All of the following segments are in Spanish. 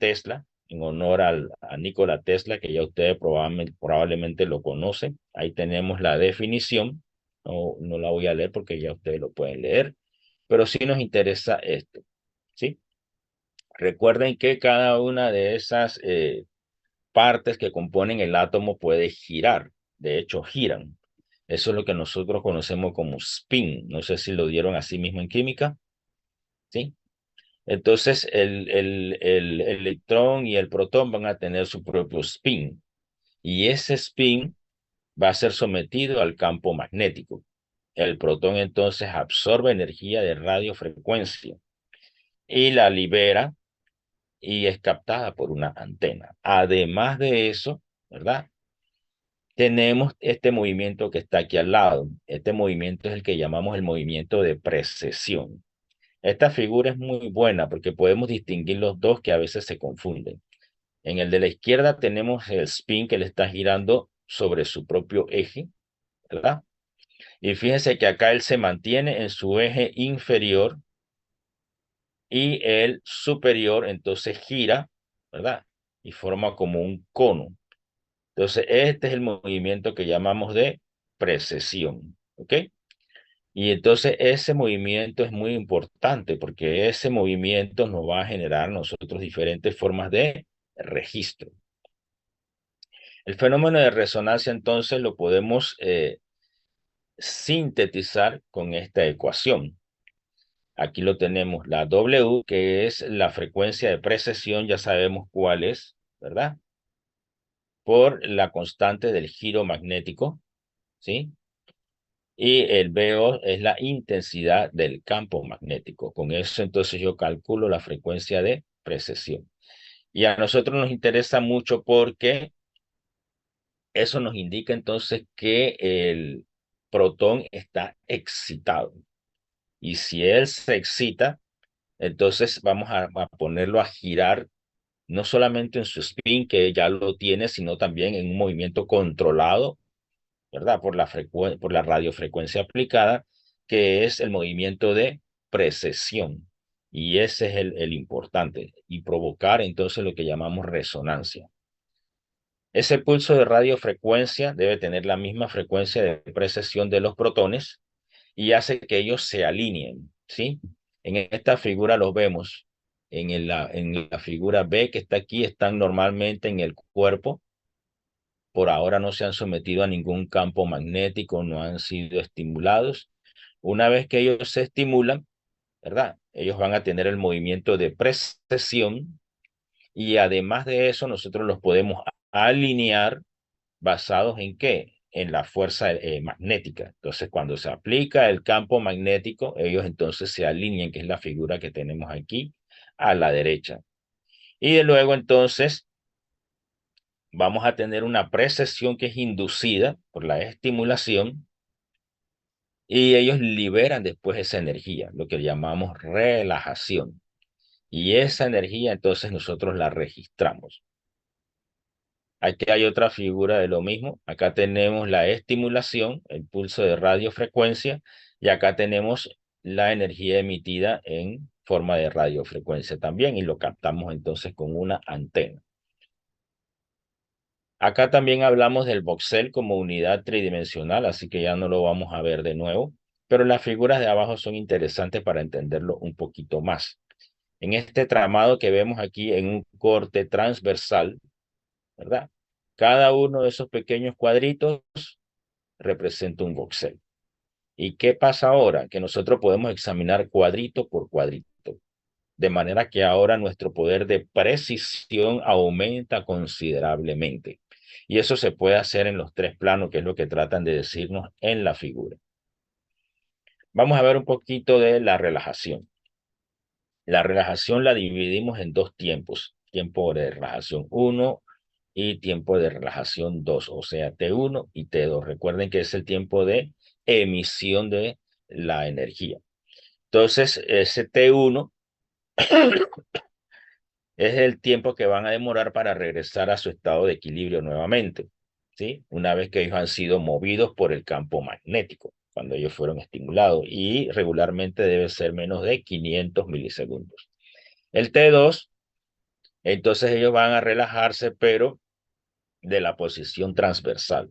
Tesla, en honor a Nikola Tesla, que ya ustedes probablemente lo conocen. Ahí tenemos la definición. No, no la voy a leer porque ya ustedes lo pueden leer, pero sí nos interesa esto, ¿sí? Recuerden que cada una de esas partes que componen el átomo puede girar. De hecho, giran. Eso es lo que nosotros conocemos como spin. No sé si lo dieron así mismo en química, ¿sí? Entonces, el electrón y el protón van a tener su propio spin. Y ese spin va a ser sometido al campo magnético. El protón entonces absorbe energía de radiofrecuencia y la libera y es captada por una antena. Además de eso, ¿verdad? Tenemos este movimiento que está aquí al lado. Este movimiento es el que llamamos el movimiento de precesión. Esta figura es muy buena porque podemos distinguir los dos que a veces se confunden. En el de la izquierda tenemos el spin que le está girando sobre su propio eje, ¿verdad? Y fíjense que acá él se mantiene en su eje inferior y el superior entonces gira, ¿verdad? Y forma como un cono. Entonces, este es el movimiento que llamamos de precesión, ¿ok? Y entonces ese movimiento es muy importante porque ese movimiento nos va a generar nosotros diferentes formas de registro. El fenómeno de resonancia entonces lo podemos sintetizar con esta ecuación. Aquí lo tenemos, la W, que es la frecuencia de precesión, ya sabemos cuál es, ¿verdad? Por la constante del giro magnético, ¿sí? Y el VO es la intensidad del campo magnético. Con eso entonces yo calculo la frecuencia de precesión. Y a nosotros nos interesa mucho porque eso nos indica entonces que el protón está excitado. Y si él se excita, entonces vamos a ponerlo a girar no solamente en su spin, que ya lo tiene, sino también en un movimiento controlado, ¿verdad? Por la radiofrecuencia aplicada, que es el movimiento de precesión. Y ese es el importante, y provocar entonces lo que llamamos resonancia. Ese pulso de radiofrecuencia debe tener la misma frecuencia de precesión de los protones y hace que ellos se alineen, ¿sí? En esta figura los vemos. En la figura B que está aquí, están normalmente en el cuerpo. Por ahora no se han sometido a ningún campo magnético, no han sido estimulados. Una vez que ellos se estimulan, ¿verdad? Ellos van a tener el movimiento de precesión y además de eso nosotros los podemos alinear basados en qué? En la fuerza magnética. Entonces, cuando se aplica el campo magnético, ellos entonces se alinean, que es la figura que tenemos aquí a la derecha. Y de luego entonces vamos a tener una precesión que es inducida por la estimulación y ellos liberan después esa energía, lo que llamamos relajación. Y esa energía entonces nosotros la registramos. Aquí hay otra figura de lo mismo. Acá tenemos la estimulación, el pulso de radiofrecuencia, y acá tenemos la energía emitida en forma de radiofrecuencia también, y lo captamos entonces con una antena. Acá también hablamos del voxel como unidad tridimensional, así que ya no lo vamos a ver de nuevo, pero las figuras de abajo son interesantes para entenderlo un poquito más. En este tramado que vemos aquí en un corte transversal, ¿verdad? Cada uno de esos pequeños cuadritos representa un voxel. ¿Y qué pasa ahora? Que nosotros podemos examinar cuadrito por cuadrito, de manera que ahora nuestro poder de precisión aumenta considerablemente. Y eso se puede hacer en los tres planos, que es lo que tratan de decirnos en la figura. Vamos a ver un poquito de la relajación. La relajación la dividimos en dos tiempos, tiempo de relajación 1 y tiempo de relajación 2, o sea, T1 y T2. Recuerden que es el tiempo de emisión de la energía. Entonces, ese T1 es el tiempo que van a demorar para regresar a su estado de equilibrio nuevamente, ¿sí? Una vez que ellos han sido movidos por el campo magnético, cuando ellos fueron estimulados, y regularmente debe ser menos de 500 milisegundos. El T2 Entonces ellos van a relajarse, pero de la posición transversal.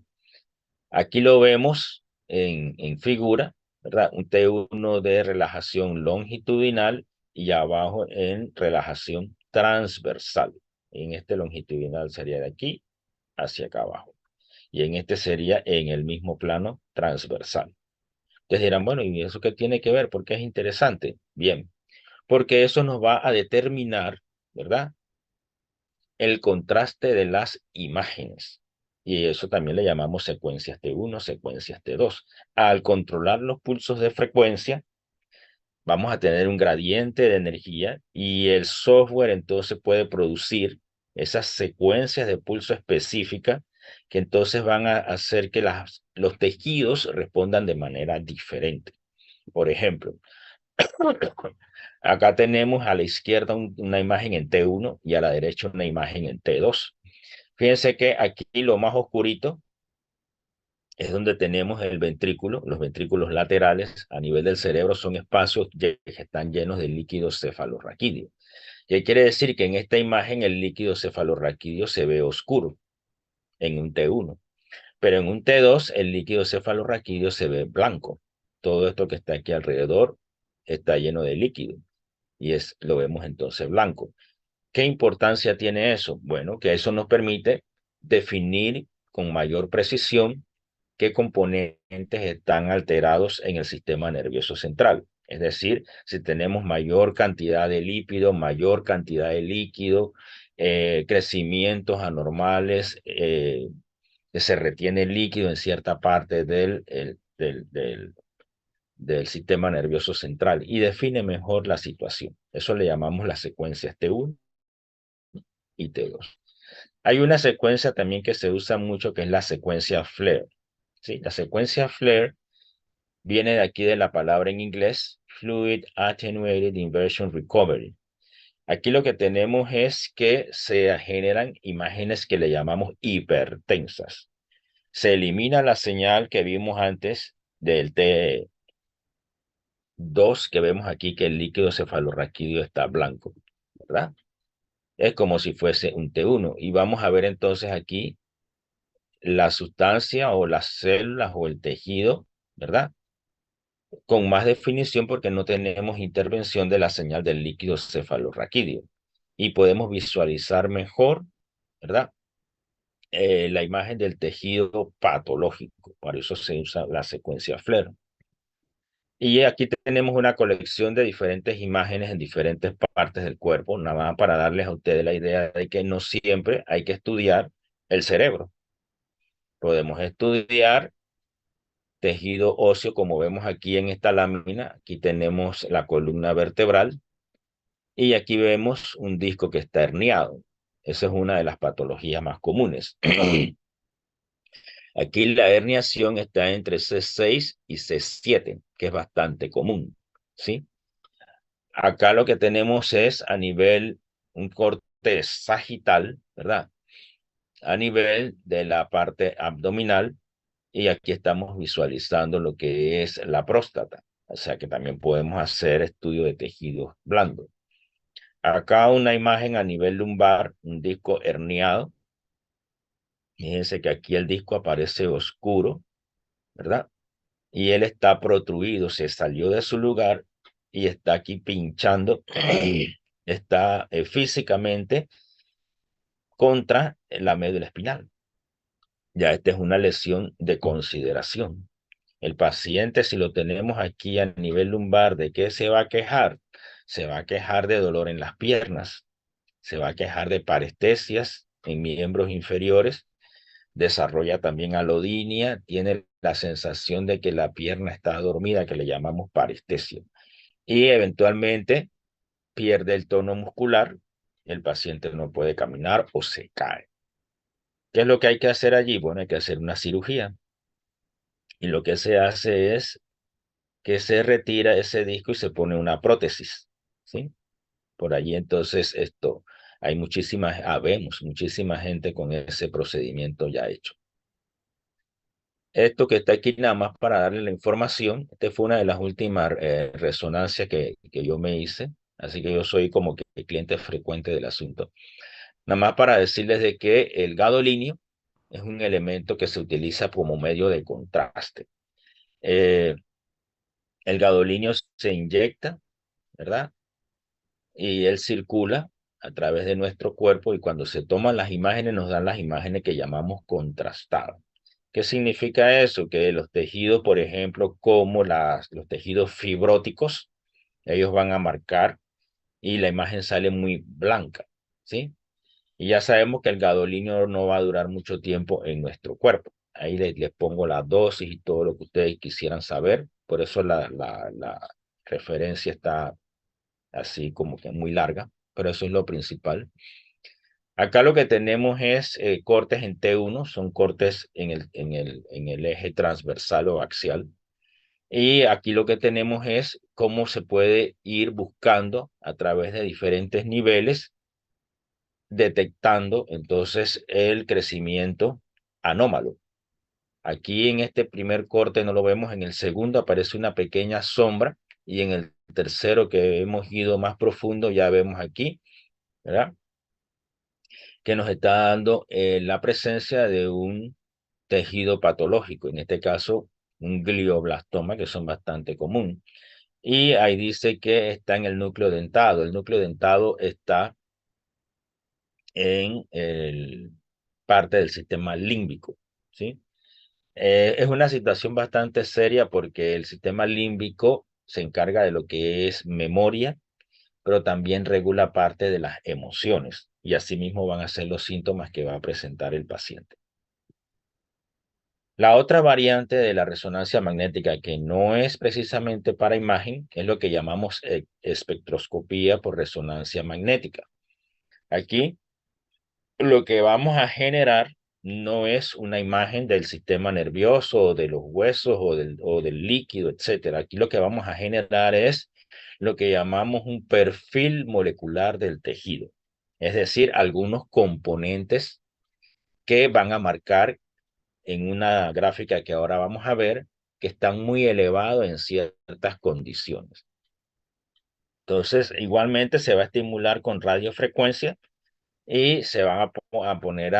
Aquí lo vemos en figura, ¿verdad? Un T1 de relajación longitudinal y abajo en relajación transversal. En este longitudinal sería de aquí hacia acá abajo. Y en este sería en el mismo plano transversal. Ustedes dirán, bueno, ¿y eso qué tiene que ver? ¿Por qué es interesante? Bien, porque eso nos va a determinar, ¿verdad? El contraste de las imágenes. Y eso también le llamamos secuencias T1, secuencias T2. Al controlar los pulsos de frecuencia, vamos a tener un gradiente de energía y el software entonces puede producir esas secuencias de pulso específicas que entonces van a hacer que los tejidos respondan de manera diferente. Por ejemplo, acá tenemos a la izquierda una imagen en T1 y a la derecha una imagen en T2. Fíjense que aquí lo más oscurito es donde tenemos el ventrículo. Los ventrículos laterales a nivel del cerebro son espacios que están llenos de líquido cefalorraquídeo. ¿Qué quiere decir? Que en esta imagen el líquido cefalorraquídeo se ve oscuro en un T1, pero en un T2 el líquido cefalorraquídeo se ve blanco. Todo esto que está aquí alrededor está lleno de líquido y lo vemos entonces blanco. ¿Qué importancia tiene eso? Bueno, que eso nos permite definir con mayor precisión qué componentes están alterados en el sistema nervioso central. Es decir, si tenemos mayor cantidad de lípido, mayor cantidad de líquido, crecimientos anormales, que se retiene líquido en cierta parte del sistema nervioso central y define mejor la situación. Eso le llamamos las secuencias T1 y T2. Hay una secuencia también que se usa mucho que es la secuencia FLAIR. ¿Sí? La secuencia FLAIR viene de aquí de la palabra en inglés Fluid Attenuated Inversion Recovery. Aquí lo que tenemos es que se generan imágenes que le llamamos hipertensas. Se elimina la señal que vimos antes del T2 que vemos aquí que el líquido cefalorraquídeo está blanco, ¿verdad? Es como si fuese un T1. Y vamos a ver entonces aquí la sustancia o las células o el tejido, ¿verdad? Con más definición porque no tenemos intervención de la señal del líquido cefalorraquídeo. Y podemos visualizar mejor, ¿verdad? La imagen del tejido patológico. Por eso se usa la secuencia FLAIR. Y aquí tenemos una colección de diferentes imágenes en diferentes partes del cuerpo, nada más para darles a ustedes la idea de que no siempre hay que estudiar el cerebro. Podemos estudiar tejido óseo, como vemos aquí en esta lámina. Aquí tenemos la columna vertebral y aquí vemos un disco que está herniado. Esa es una de las patologías más comunes. Aquí la herniación está entre C6 y C7, que es bastante común, ¿sí? Acá lo que tenemos es a nivel, un corte sagital, ¿verdad? A nivel de la parte abdominal y aquí estamos visualizando lo que es la próstata. O sea que también podemos hacer estudio de tejidos blandos. Acá una imagen a nivel lumbar, un disco herniado. Fíjense que aquí el disco aparece oscuro, ¿verdad? Y él está protruido, se salió de su lugar y está aquí pinchando, está físicamente contra la médula espinal. Ya esta es una lesión de consideración. El paciente, si lo tenemos aquí a nivel lumbar, ¿de qué se va a quejar? Se va a quejar de dolor en las piernas, se va a quejar de parestesias en miembros inferiores, desarrolla también alodinia, tiene la sensación de que la pierna está dormida, que le llamamos parestesia, y eventualmente pierde el tono muscular, el paciente no puede caminar o se cae. ¿Qué es lo que hay que hacer allí? Bueno, hay que hacer una cirugía, y lo que se hace es que se retira ese disco y se pone una prótesis, ¿sí? Por allí entonces hay habemos muchísima gente con ese procedimiento ya hecho. Esto que está aquí nada más para darle la información, esta fue una de las últimas resonancias que yo me hice Así que yo soy como que el cliente frecuente del asunto. Nada más para decirles de que el gadolinio es un elemento que se utiliza como medio de contraste. Eh, el gadolinio se inyecta, ¿verdad? Y él circula a través de nuestro cuerpo y cuando se toman las imágenes nos dan las imágenes que llamamos contrastadas. ¿Qué significa eso? Que los tejidos, por ejemplo, como los tejidos fibróticos, ellos van a marcar y la imagen sale muy blanca, ¿sí? Y ya sabemos que el gadolinio no va a durar mucho tiempo en nuestro cuerpo. Ahí les pongo la dosis y todo lo que ustedes quisieran saber. Por eso la referencia está así como que muy larga, pero eso es lo principal. Acá lo que tenemos es cortes en T1, son cortes en el eje transversal o axial. Y aquí lo que tenemos es cómo se puede ir buscando a través de diferentes niveles, detectando entonces el crecimiento anómalo. Aquí en este primer corte no lo vemos, en el segundo aparece una pequeña sombra y en el tercero que hemos ido más profundo ya vemos aquí, ¿verdad? Que nos está dando la presencia de un tejido patológico, en este caso un glioblastoma, que son bastante común. Y ahí dice que está en el núcleo dentado. El núcleo dentado está en parte del sistema límbico, ¿sí? Es una situación bastante seria porque el sistema límbico se encarga de lo que es memoria, pero también regula parte de las emociones y asimismo van a ser los síntomas que va a presentar el paciente. La otra variante de la resonancia magnética que no es precisamente para imagen es lo que llamamos espectroscopía por resonancia magnética. Aquí lo que vamos a generar no es una imagen del sistema nervioso o de los huesos o del líquido, etcétera. Aquí lo que vamos a generar es lo que llamamos un perfil molecular del tejido, es decir, algunos componentes que van a marcar en una gráfica que ahora vamos a ver que están muy elevados en ciertas condiciones. Entonces, igualmente se va a estimular con radiofrecuencia y se van a poner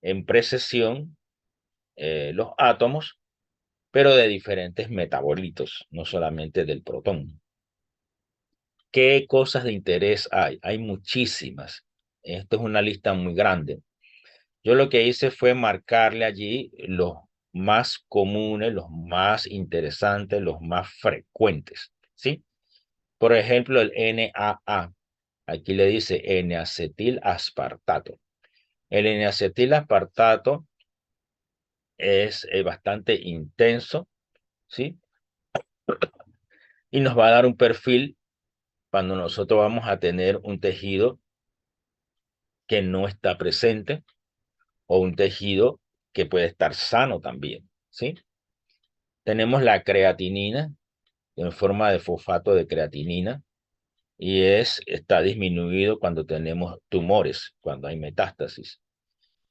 en precesión los átomos, pero de diferentes metabolitos, no solamente del protón. ¿Qué cosas de interés hay? Hay muchísimas. Esto es una lista muy grande. Yo lo que hice fue marcarle allí los más comunes, los más interesantes, los más frecuentes, ¿sí? Por ejemplo, el NAA. Aquí le dice N-acetil aspartato. El N-acetil aspartato es bastante intenso, ¿sí? Y nos va a dar un perfil cuando nosotros vamos a tener un tejido que no está presente o un tejido que puede estar sano también, ¿sí? Tenemos la creatinina en forma de fosfato de creatinina y está disminuido cuando tenemos tumores, cuando hay metástasis.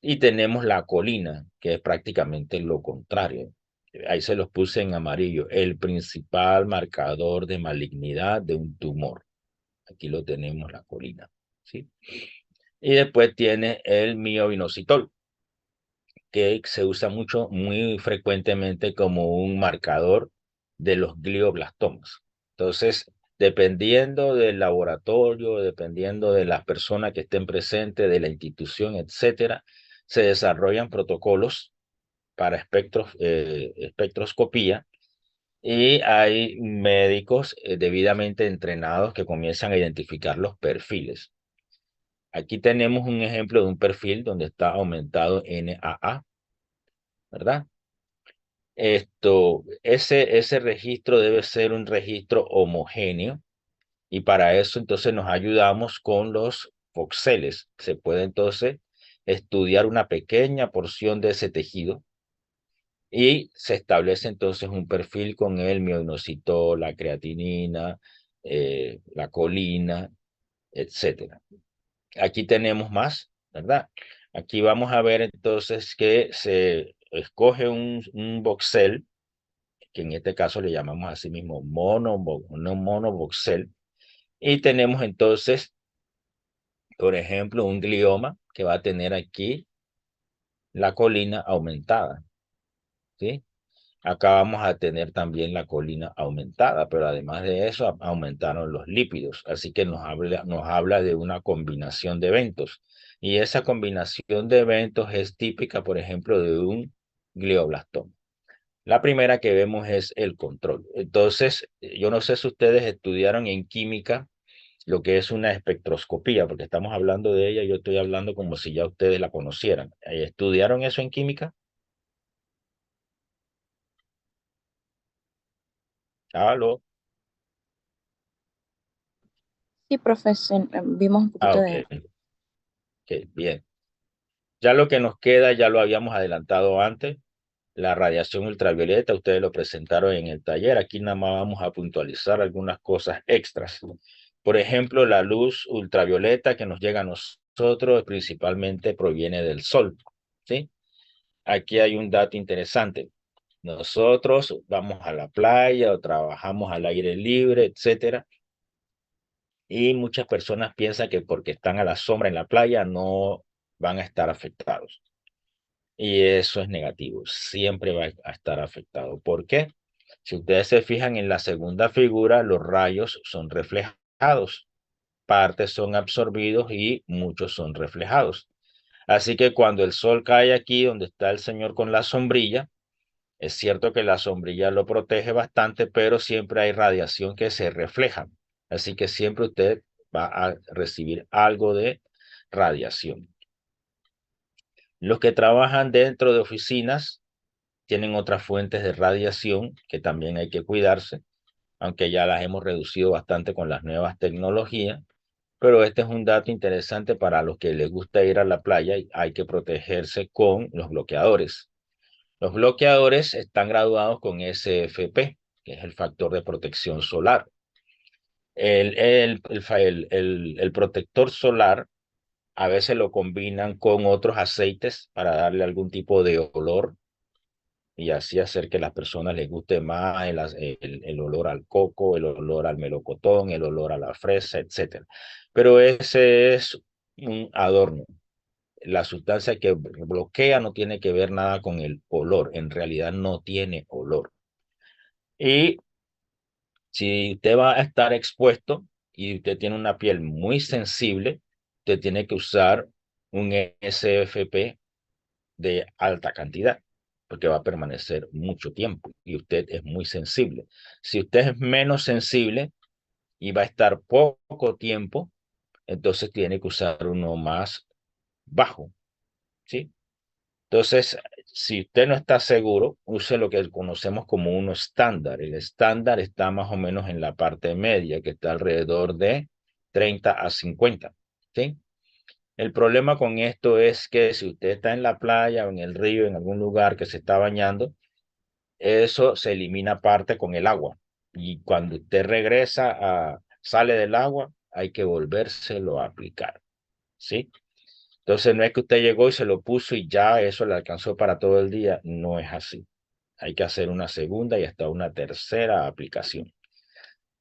Y tenemos la colina, que es prácticamente lo contrario. Ahí se los puse en amarillo, el principal marcador de malignidad de un tumor. Aquí lo tenemos, la colina, ¿sí? Y después tiene el mioinositol, que se usa mucho, muy frecuentemente como un marcador de los glioblastomas. Entonces, dependiendo del laboratorio, dependiendo de las personas que estén presentes, de la institución, etcétera, se desarrollan protocolos para espectroscopía y hay médicos debidamente entrenados que comienzan a identificar los perfiles. Aquí tenemos un ejemplo de un perfil donde está aumentado NAA, ¿verdad? Ese registro debe ser un registro homogéneo y para eso entonces nos ayudamos con los voxeles. Se puede entonces estudiar una pequeña porción de ese tejido y se establece entonces un perfil con el mioinositol, la creatinina, la colina, etcétera. Aquí tenemos más, ¿verdad? Aquí vamos a ver entonces que se escoge un voxel, que en este caso le llamamos así mismo monovoxel, Y tenemos entonces, por ejemplo, un glioma que va a tener aquí la colina aumentada, ¿sí? Acá vamos a tener también la colina aumentada, pero además de eso aumentaron los lípidos, así que nos habla de una combinación de eventos. Y esa combinación de eventos es típica, por ejemplo, de un glioblastoma. La primera que vemos es el control. Entonces, yo no sé si ustedes estudiaron en química lo que es una espectroscopía, porque estamos hablando de ella, yo estoy hablando como si ya ustedes la conocieran. ¿Estudiaron eso en química? ¿Aló? Sí, profesor, vimos un Ah, poquito ok, de... ok, bien. Ya lo que nos queda, ya lo habíamos adelantado antes, la radiación ultravioleta, ustedes lo presentaron en el taller, aquí nada más vamos a puntualizar algunas cosas extras. Por ejemplo, la luz ultravioleta que nos llega a nosotros principalmente proviene del sol, ¿sí? Aquí hay un dato interesante. Nosotros vamos a la playa o trabajamos al aire libre, etcétera, y muchas personas piensan que porque están a la sombra en la playa no van a estar afectados. Y eso es negativo, siempre va a estar afectado. ¿Por qué? Si ustedes se fijan en la segunda figura, los rayos son reflejados, partes son absorbidos y muchos son reflejados. Así que cuando el sol cae aquí donde está el señor con la sombrilla, es cierto que la sombrilla lo protege bastante, pero siempre hay radiación que se refleja. Así que siempre usted va a recibir algo de radiación. Los que trabajan dentro de oficinas tienen otras fuentes de radiación que también hay que cuidarse, aunque ya las hemos reducido bastante con las nuevas tecnologías. Pero este es un dato interesante para los que les gusta ir a la playa y hay que protegerse con los bloqueadores. Los bloqueadores están graduados con SFP, que es el factor de protección solar. El protector solar a veces lo combinan con otros aceites para darle algún tipo de olor y así hacer que a las personas les guste más el olor al coco, el olor al melocotón, el olor a la fresa, etcétera. Pero ese es un adorno. La sustancia que bloquea no tiene que ver nada con el olor, en realidad no tiene olor. Y si usted va a estar expuesto y usted tiene una piel muy sensible, usted tiene que usar un SFP de alta cantidad, porque va a permanecer mucho tiempo y usted es muy sensible. Si usted es menos sensible y va a estar poco tiempo, entonces tiene que usar uno más bajo, ¿sí? Entonces, si usted no está seguro, use lo que conocemos como uno estándar. El estándar está más o menos en la parte media, que está alrededor de 30 a 50, ¿sí? El problema con esto es que si usted está en la playa o en el río, en algún lugar que se está bañando, eso se elimina parte con el agua. Y cuando usted sale del agua, hay que volvérselo a aplicar, ¿sí? Entonces no es que usted llegó y se lo puso y ya eso le alcanzó para todo el día. No es así. Hay que hacer una segunda y hasta una tercera aplicación.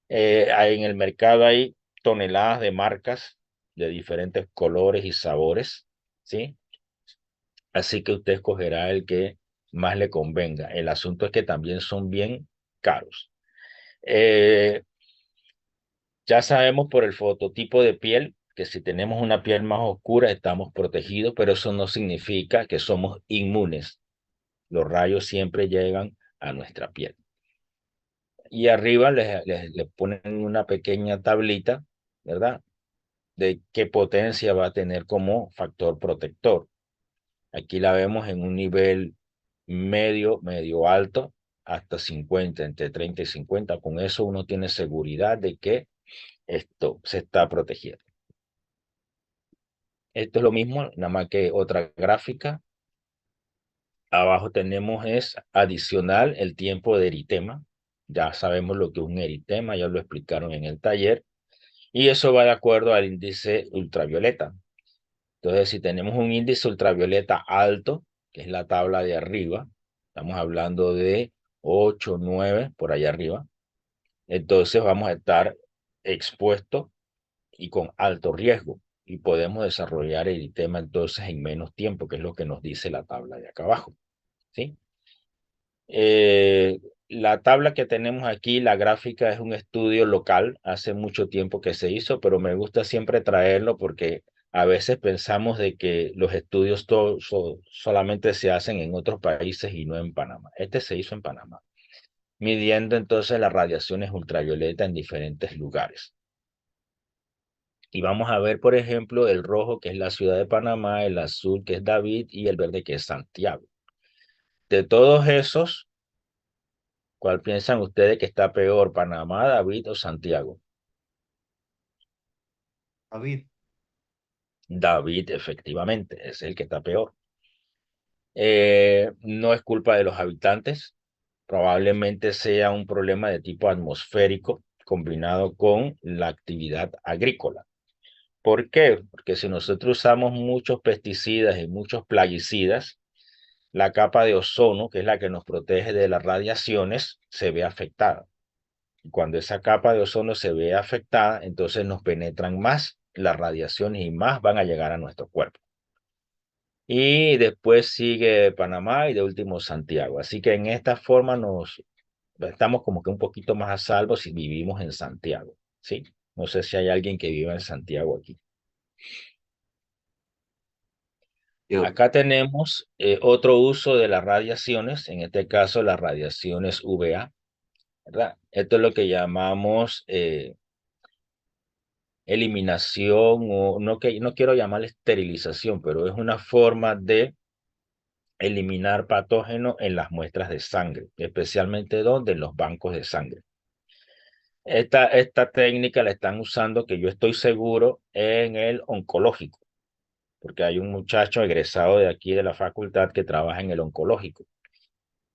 En el mercado hay toneladas de marcas de diferentes colores y sabores, ¿sí? Así que usted escogerá el que más le convenga. El asunto es que también son bien caros. Eh, ya sabemos por el fototipo de piel que si tenemos una piel más oscura estamos protegidos, pero eso no significa que somos inmunes. Los rayos siempre llegan a nuestra piel. Y arriba les ponen una pequeña tablita, ¿verdad? De qué potencia va a tener como factor protector. Aquí la vemos en un nivel medio alto, hasta 50, entre 30 y 50. Con eso uno tiene seguridad de que esto se está protegiendo. Esto es lo mismo, nada más que otra gráfica. Abajo tenemos es adicional el tiempo de eritema. Ya sabemos lo que es un eritema, ya lo explicaron en el taller. Y eso va de acuerdo al índice ultravioleta. Entonces, si tenemos un índice ultravioleta alto, que es la tabla de arriba, estamos hablando de 8, 9, por allá arriba, entonces vamos a estar expuestos y con alto riesgo. Y podemos desarrollar el tema entonces en menos tiempo, que es lo que nos dice la tabla de acá abajo. ¿Sí? La tabla que tenemos aquí, la gráfica, es un estudio local, hace mucho tiempo que se hizo, pero me gusta siempre traerlo porque a veces pensamos de que los estudios solamente se hacen en otros países y no en Panamá. Este se hizo en Panamá, midiendo entonces las radiaciones ultravioleta en diferentes lugares. Y vamos a ver, por ejemplo, el rojo, que es la ciudad de Panamá, el azul, que es David, y el verde, que es Santiago. De todos esos, ¿cuál piensan ustedes que está peor, Panamá, David o Santiago? David. David, efectivamente, es el que está peor. No es culpa de los habitantes, probablemente sea un problema de tipo atmosférico combinado con la actividad agrícola. ¿Por qué? Porque si nosotros usamos muchos pesticidas y muchos plaguicidas, la capa de ozono, que es la que nos protege de las radiaciones, se ve afectada. Y cuando esa capa de ozono se ve afectada, entonces nos penetran más las radiaciones y más van a llegar a nuestro cuerpo. Y después sigue Panamá y de último Santiago. Así que en esta forma nos estamos como que un poquito más a salvo si vivimos en Santiago, ¿sí? No sé si hay alguien que viva en Santiago aquí. Yo, Acá tenemos otro uso de las radiaciones, en este caso las radiaciones UVA, ¿verdad? Esto es lo que llamamos eliminación, o no, que, no quiero llamarle esterilización, pero es una forma de eliminar patógenos en las muestras de sangre, especialmente donde en los bancos de sangre. Esta técnica la están usando, que yo estoy seguro, en el oncológico, porque hay un muchacho egresado de aquí de la facultad que trabaja en el oncológico.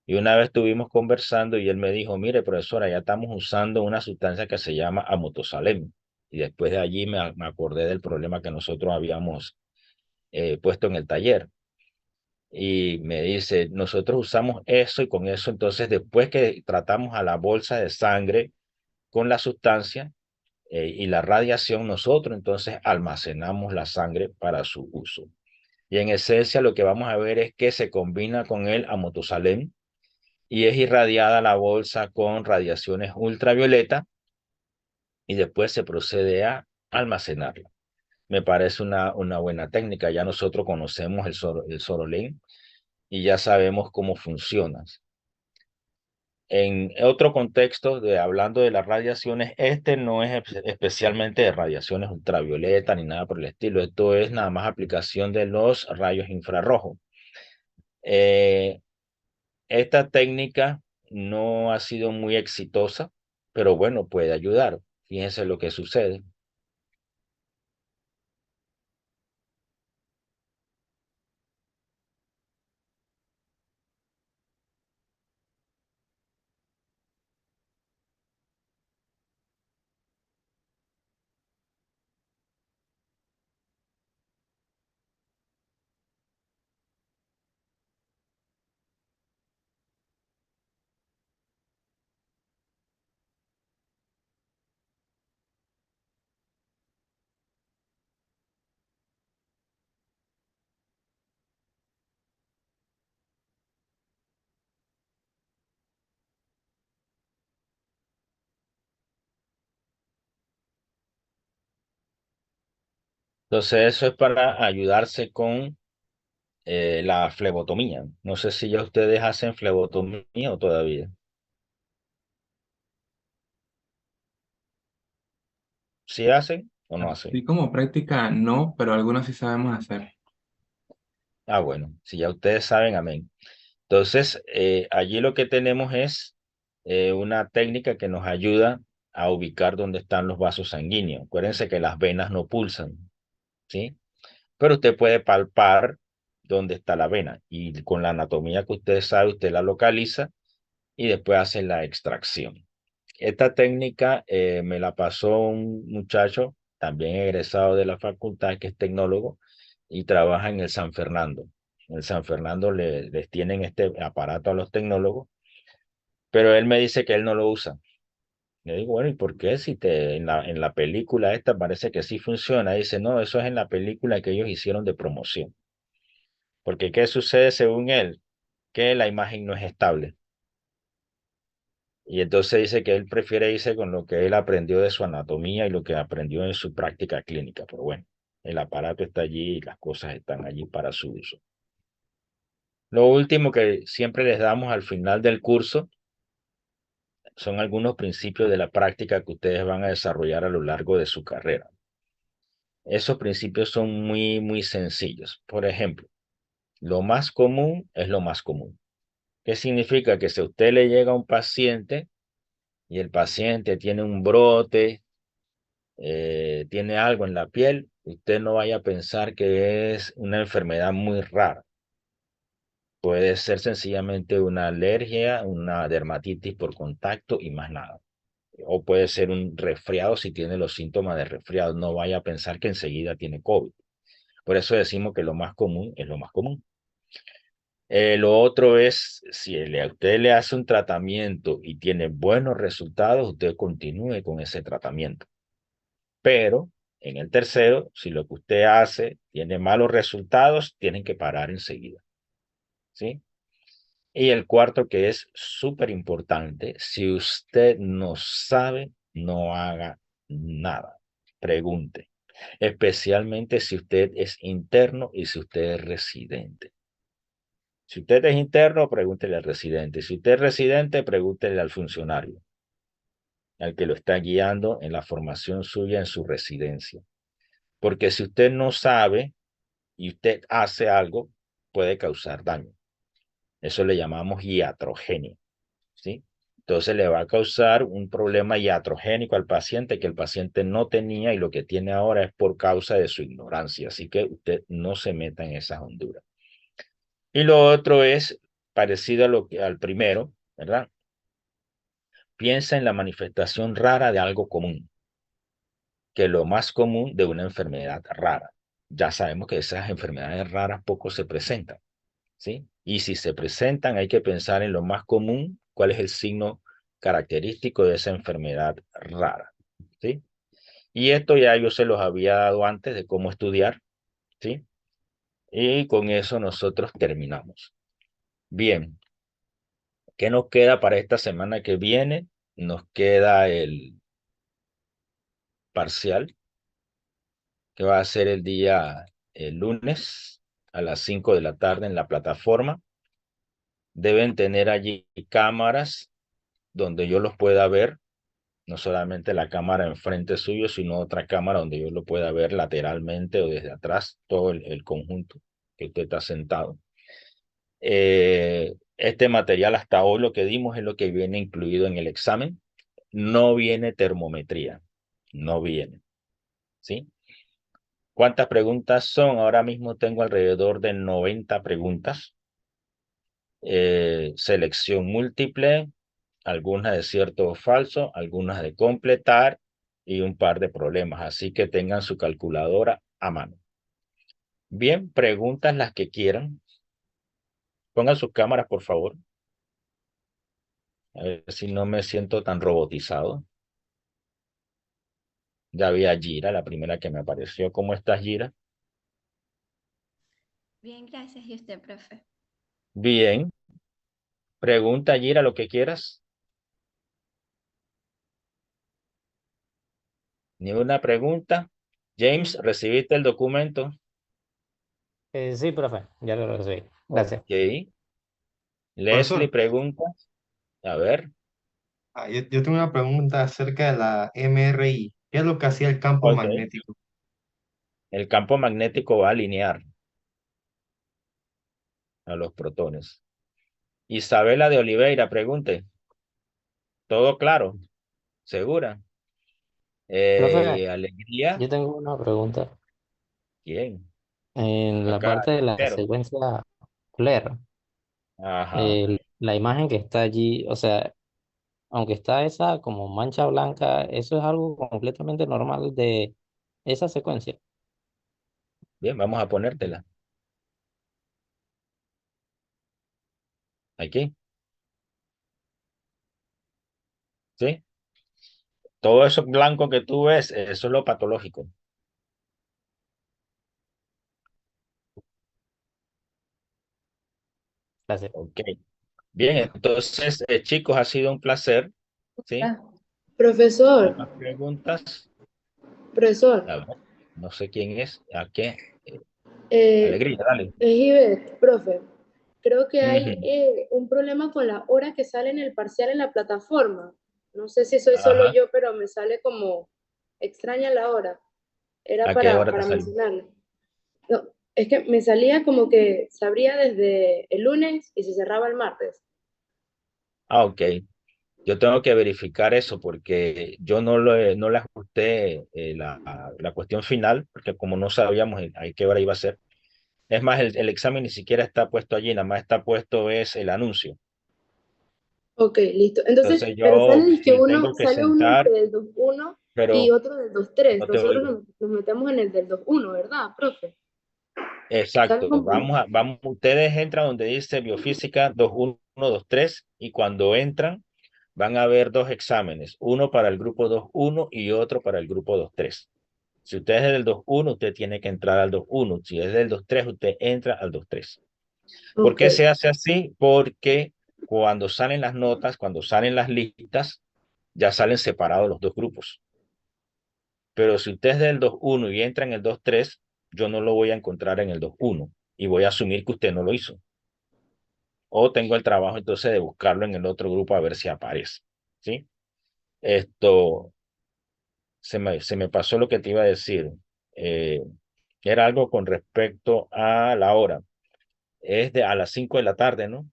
Y una vez estuvimos conversando y él me dijo, mire, profesora, ya estamos usando una sustancia que se llama amotosalem. Y después de allí me acordé del problema que nosotros habíamos puesto en el taller. Y me dice, nosotros usamos eso y con eso, entonces después que tratamos a la bolsa de sangre con la sustancia y la radiación, nosotros entonces almacenamos la sangre para su uso. Y en esencia lo que vamos a ver es que se combina con el amotosalem y es irradiada la bolsa con radiaciones ultravioleta y después se procede a almacenarla. Me parece una buena técnica. Ya nosotros conocemos el Sorolén y ya sabemos cómo funciona. En otro contexto, hablando de las radiaciones, este no es especialmente de radiaciones ultravioleta ni nada por el estilo. Esto es nada más aplicación de los rayos infrarrojos. Eh, Esta técnica no ha sido muy exitosa, pero bueno, puede ayudar. Fíjense lo que sucede. Entonces, eso es para ayudarse con la flebotomía. No sé si ya ustedes hacen flebotomía o todavía. ¿Sí hacen o no hacen? así como práctica, no, pero algunos sí sabemos hacer. Ah, bueno, si ya ustedes saben, amén. Entonces, allí lo que tenemos es una técnica que nos ayuda a ubicar dónde están los vasos sanguíneos. Acuérdense que las venas no pulsan, ¿sí? Pero usted puede palpar dónde está la vena y con la anatomía que usted sabe, usted la localiza y después hace la extracción. Esta técnica me la pasó un muchacho, también egresado de la facultad, que es tecnólogo y trabaja en el San Fernando. En el San Fernando les tienen este aparato a los tecnólogos, pero él me dice que él no lo usa. Le digo, bueno, ¿y por qué si en la película esta parece que sí funciona? Dice, no, eso es en la película que ellos hicieron de promoción. Porque ¿qué sucede según él? Que la imagen no es estable. Y entonces dice que él prefiere irse con lo que él aprendió de su anatomía y lo que aprendió en su práctica clínica. Pero bueno, el aparato está allí y las cosas están allí para su uso. Lo último que siempre les damos al final del curso son algunos principios de la práctica que ustedes van a desarrollar a lo largo de su carrera. Esos principios son muy, muy sencillos. Por ejemplo, lo más común es lo más común. ¿Qué significa? Que si a usted le llega un paciente y el paciente tiene un brote, tiene algo en la piel, usted no vaya a pensar que es una enfermedad muy rara. Puede ser sencillamente una alergia, una dermatitis por contacto y más nada. O puede ser un resfriado si tiene los síntomas de resfriado. No vaya a pensar que enseguida tiene COVID. Por eso decimos que lo más común es lo más común. Lo otro es, si a usted le hace un tratamiento y tiene buenos resultados, usted continúe con ese tratamiento. Pero en el tercero, si lo que usted hace tiene malos resultados, tienen que parar enseguida. ¿Sí? Y el cuarto, que es súper importante, si usted no sabe, no haga nada. Pregunte, especialmente si usted es interno y si usted es residente. Si usted es interno, pregúntele al residente. Si usted es residente, pregúntele al funcionario, al que lo está guiando en la formación suya en su residencia. Porque si usted no sabe y usted hace algo, puede causar daño. Eso le llamamos iatrogenia, ¿sí? Entonces le va a causar un problema iatrogénico al paciente que el paciente no tenía y lo que tiene ahora es por causa de su ignorancia. Así que usted no se meta en esas honduras. Y lo otro es parecido a al primero, ¿verdad? Piensa en la manifestación rara de algo común, que lo más común de una enfermedad rara. Ya sabemos que esas enfermedades raras poco se presentan, ¿sí? Y si se presentan, hay que pensar en lo más común, cuál es el signo característico de esa enfermedad rara, ¿sí? Y esto ya yo se los había dado antes de cómo estudiar, ¿sí? Y con eso nosotros terminamos. Bien, ¿qué nos queda para esta semana que viene? Nos queda el parcial, que va a ser el lunes a las 5 de la tarde en la plataforma. Deben tener allí cámaras donde yo los pueda ver, no solamente la cámara enfrente suyo, sino otra cámara donde yo lo pueda ver lateralmente o desde atrás, todo el conjunto que usted está sentado. Este material hasta hoy lo que dimos es lo que viene incluido en el examen. No viene termometría, no viene, ¿sí? ¿Cuántas preguntas son? Ahora mismo tengo alrededor de 90 preguntas. Selección múltiple, algunas de cierto o falso, algunas de completar y un par de problemas. Así que tengan su calculadora a mano. Bien, preguntas las que quieran. Pongan sus cámaras, por favor. A ver si no me siento tan robotizado. Ya vi a Gira, la primera que me apareció. ¿Cómo estás, Gira? Bien, gracias. ¿Y usted, profe? Bien. Pregunta, Gira, lo que quieras. Ni una pregunta. James, ¿recibiste el documento? Sí, profe, ya lo recibí. Gracias. Ok. Leslie, Profesor, pregunta. A ver. yo tengo una pregunta acerca de la MRI. ¿Qué es lo que hacía el campo Ok. magnético? El campo magnético va a alinear a los protones. Isabela de Oliveira, pregunte. ¿Todo claro? ¿Segura? Profe, ¿Alegría? yo tengo una pregunta. ¿Quién? En la Acá, parte de la pero. secuencia FLAIR, Ajá. la imagen que está allí, o sea, aunque está esa como mancha blanca, eso es algo completamente normal de esa secuencia. Bien, vamos a ponértela. Aquí. ¿Sí? Todo eso blanco que tú ves, eso es lo patológico. Gracias. Ok. Bien, entonces, chicos, ha sido un placer. ¿Sí? Ah, Profesor, ¿Más preguntas? profesor, A ver, no sé quién es. ¿A qué? eh, Alegría, dale. es Ivette, profe. Creo que hay Ujú. un problema con la hora que sale en el parcial en la plataforma. No sé si soy solo Ajá. yo, pero me sale como extraña la hora. Era ¿A qué hora te para salió? mencionarlo. No, es que me salía como que se abría desde el lunes y se cerraba el martes. Ah, ok. Yo tengo que verificar eso porque yo no le ajusté la cuestión final, porque como no sabíamos a qué hora iba a ser. Es más, el examen ni siquiera está puesto allí, nada más está puesto es el anuncio. Ok, listo. Entonces, Entonces pero yo sale que me uno, tengo que sale uno sentar, del 2.1 y pero otro del 2.3. no te Nosotros oigo. nos metemos en el del 2.1, ¿verdad, profe? Exacto. Sale como, Ustedes entran donde dice biofísica 2.1, 2.3 y cuando entran van a ver dos exámenes, uno para el grupo 2.1 y otro para el grupo 2.3. Si usted es del 2.1, usted tiene que entrar al 2.1. Si es del 2.3, usted entra al 2.3. ¿Por ok. qué se hace así? Porque cuando salen las notas, cuando salen las listas, ya salen separados los dos grupos. Pero si usted es del 2.1 y entra en el 2.3, yo no lo voy a encontrar en el 2.1 y voy a asumir que usted no lo hizo. O tengo el trabajo entonces de buscarlo en el otro grupo a ver si aparece. ¿Sí? Esto, se me pasó lo que te iba a decir. Eh, Era algo con respecto a la hora. Es de a las 5 de la tarde, ¿no?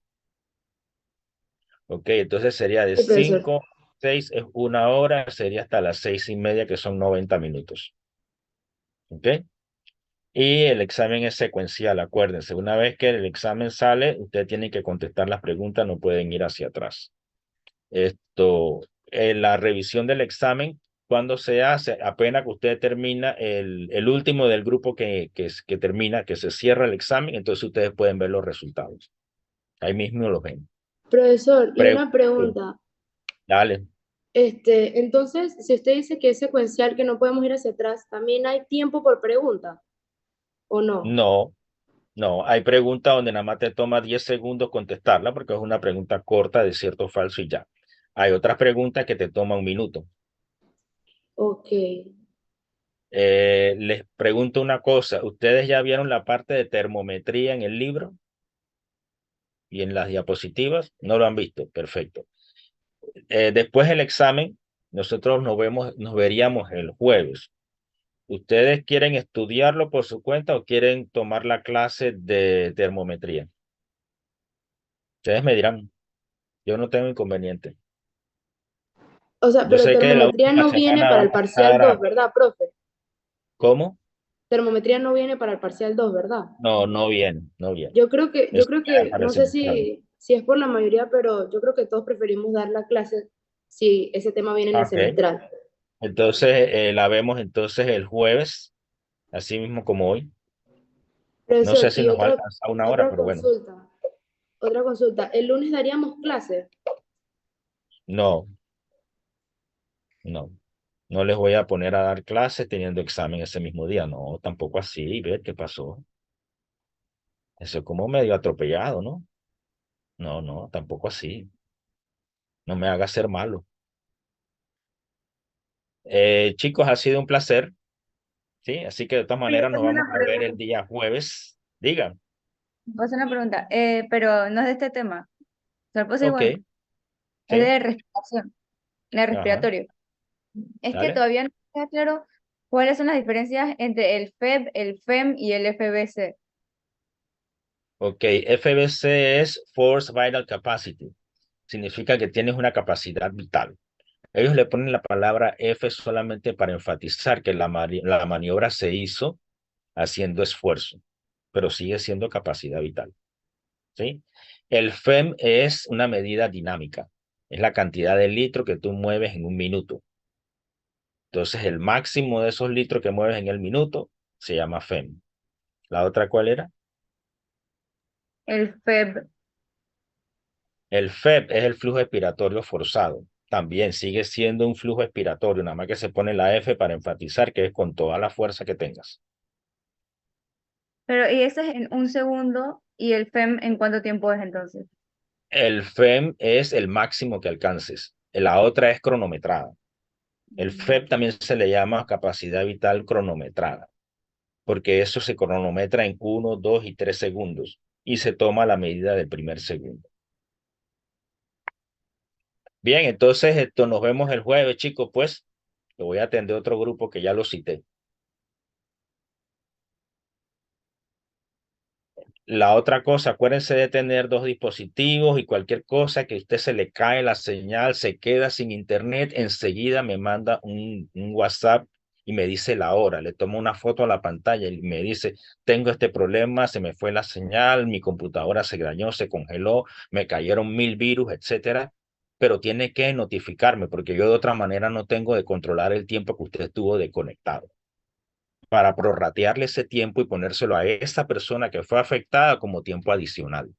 Ok, entonces sería de Sí, profesor. 5 a 6 es 1 hora, sería hasta las 6:30, que son 90 minutos. Ok. Y el examen es secuencial, acuérdense. Una vez que el examen sale, usted tiene que contestar las preguntas, no pueden ir hacia atrás. Esto, la revisión del examen, cuando se hace, apenas que usted termina el último del grupo que termina, que se cierra el examen, entonces ustedes pueden ver los resultados. Ahí mismo los ven. Profesor, y Pre- una pregunta. Dale. Entonces, si usted dice que es secuencial, que no podemos ir hacia atrás, ¿también hay tiempo por pregunta o no? No, no, hay preguntas donde nada más te toma 10 segundos contestarla porque es una pregunta corta de cierto o falso y ya. Hay otras preguntas que te toma 1 minuto. Ok. Les pregunto una cosa, ¿ustedes ya vieron la parte de termometría en el libro y en las diapositivas? ¿No lo han visto? Perfecto. Después del examen, nosotros nos veríamos el jueves. ¿Ustedes quieren estudiarlo por su cuenta o quieren tomar la clase de termometría? Ustedes me dirán, yo no tengo inconveniente. O sea, Yo pero sé que la termometría última no viene semana para va a el parcial pasar 2, a... ¿verdad, profe? ¿Cómo? Termometría no viene para el parcial 2, ¿verdad? No, no viene, no viene. Yo Eso creo queda que, para el no sé semestre. si es por la mayoría, pero yo creo que todos preferimos dar la clase si ese tema viene en el Ok. semestral. Entonces, la vemos entonces el jueves, así mismo como hoy. No sé Profesor, si y nos va a alcanzar 1 hora, pero bueno. otra consulta. ¿El lunes daríamos clase? No, no. No les voy a poner a dar clases teniendo examen ese mismo día. No, tampoco así. Ver qué pasó. Eso es como medio atropellado, ¿no? No, no, tampoco así. No me haga ser malo. Chicos, ha sido un placer. Sí, así que de todas Yo maneras nos tengo vamos una a ver el pregunta. día jueves. Digan. Voy a hacer una pregunta, pero no es de este tema. Se lo puse Ok, igual. Es sí, de respiración, de ajá, respiratorio. Es que dale. todavía no está claro cuáles son las diferencias entre el FEB, el FEM y el FBC. Ok, FBC es Force Vital Capacity. Significa que tienes una capacidad vital. Ellos le ponen la palabra F solamente para enfatizar que la maniobra se hizo haciendo esfuerzo, pero sigue siendo capacidad vital. ¿Sí? El FEM es una medida dinámica. Es la cantidad de litros que tú mueves en 1 minuto. Entonces, el máximo de esos litros que mueves en el minuto se llama FEM. ¿La otra cuál era? El FEB, El FEP es el flujo expiratorio forzado. también sigue siendo un flujo expiratorio, nada más que se pone la F para enfatizar que es con toda la fuerza que tengas. Pero, y ese es en 1 segundo, ¿y el FEM en cuánto tiempo es entonces? El FEM es el máximo que alcances. La otra es cronometrada. El FEM también se le llama capacidad vital cronometrada, porque eso se cronometra en 1, 2 y 3 segundos y se toma la medida del primer segundo. Bien, entonces nos vemos el jueves, chicos, pues. Lo voy a atender otro grupo que ya lo cité. La otra cosa, acuérdense de tener 2 dispositivos y cualquier cosa que a usted se le cae la señal, se queda sin internet, enseguida me manda un WhatsApp y me dice la hora. Le tomo una foto a la pantalla y me dice, tengo este problema, se me fue la señal, mi computadora se dañó, se congeló, me cayeron 1000 virus, etcétera. Pero tiene que notificarme porque yo de otra manera no tengo de controlar el tiempo que usted estuvo desconectado, para prorratearle ese tiempo y ponérselo a esa persona que fue afectada como tiempo adicional.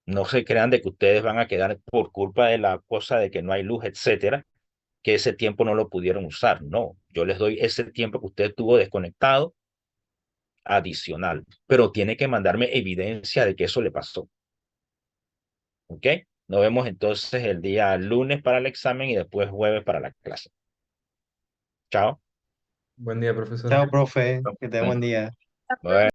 No se crean de que ustedes van a quedar por culpa de la cosa de que no hay luz, etcétera, que ese tiempo no lo pudieron usar. No, yo les doy ese tiempo que usted estuvo desconectado adicional, pero tiene que mandarme evidencia de que eso le pasó. ¿Ok? Nos vemos entonces el día lunes para el examen y después jueves para la clase. Chao. Buen día, profesor. Chao, profe, que tenga buen día. Bueno.